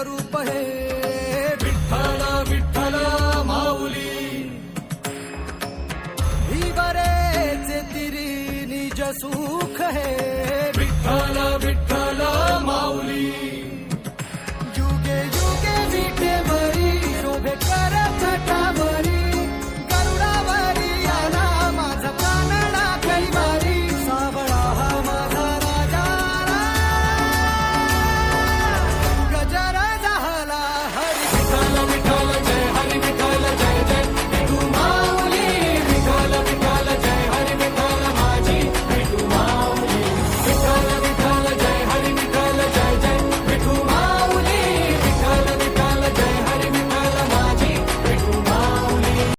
रूप हे विठ्ठल विठ्ठल माऊली ही बरेचे तिरी निज सुख हे विठ्ठल विठ्ठल